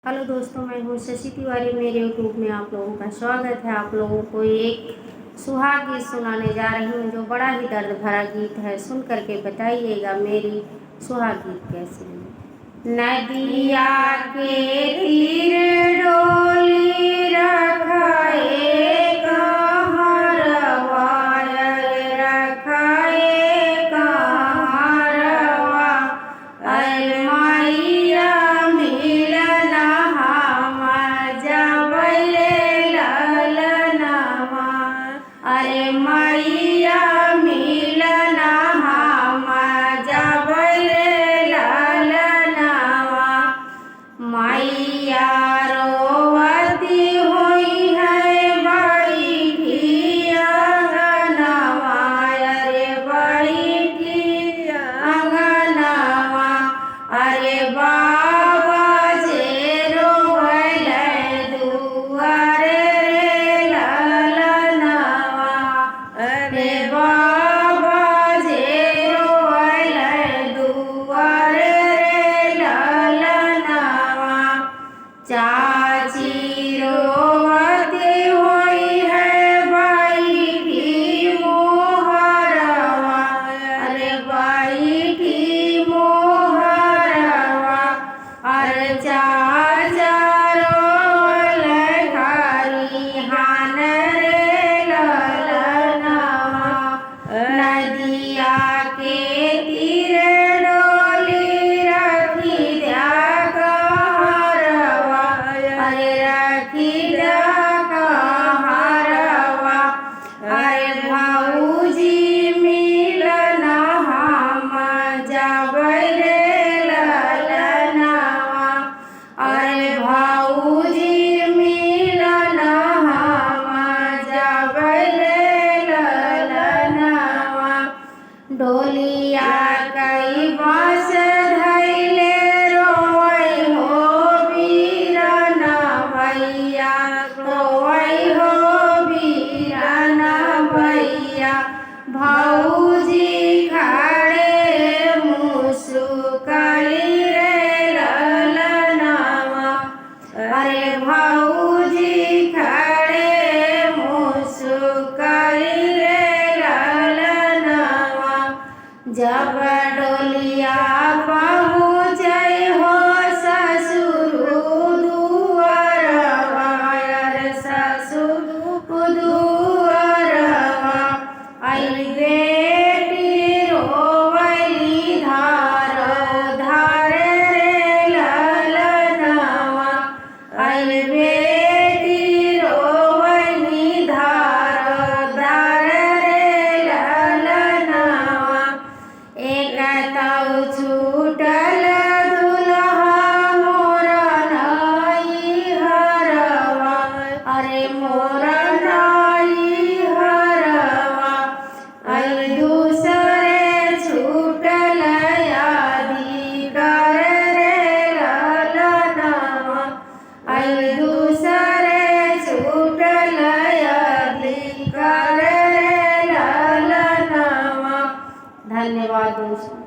Hello दोस्तों, मैं हूँ शशि तिवारी। मेरे यूट्यूब में आप लोगों का स्वागत है। आप लोगों को एक सुहाग गीत सुनाने जा रही हूँ जो बड़ा ही दर्द भरा गीत है। सुन करके बताइएगा मेरी सुहाग गीत कैसी है। नदिया के तीर डोली रखाए कहाँ रखाए कहाँ रवा अरे मैया मिलना हम जबले ललनवा अरे मैया मिलना हम जबले ललनवा मैया रोवती हुई है बैठी अंगनवा अरे बैठी अंगनवा अरे बाबा जे रोवल दुआरे ललनवा अरे बाबा जे रोवल दुआरे ललनवा चाची रोवती हुई है बैठी मोहरवा अरे बैठी मोहरवा अरे चाचा रोवल खरिहान रे ललनवा नदिया के तीरे डोली रखी द्या कहरवा अरे रखी द्या कहरवा अरे भाऊजी मिलना हम जबले ललनवा अरे भाऊजी मिलना हम जबले ललनवा डोलिया कई बास धैले रोवै हो वीरना भैया रोवै हो वीरना भैया भाऊजी खड़े मुसुकली रे ललनवा अरे भाऊजी खड़े मुसुकली रे ललनवा जब डोलिया पहुँचे हो ससुर दुआरवा अरे ससुर दुआरवा आई बेटी रोवली धार धार रे ललनवा आई बेटी रोवली धार धार रे ललनवा एक तौ छूटल दुल्हा मोर नाई हरवा अरे मोर नाई हरवा अरे दूसरे छूटल अधिकार रे ललनवा अरे दूसरे छूटल अधिकार रे ललनवा। धन्यवाद दोस्तों।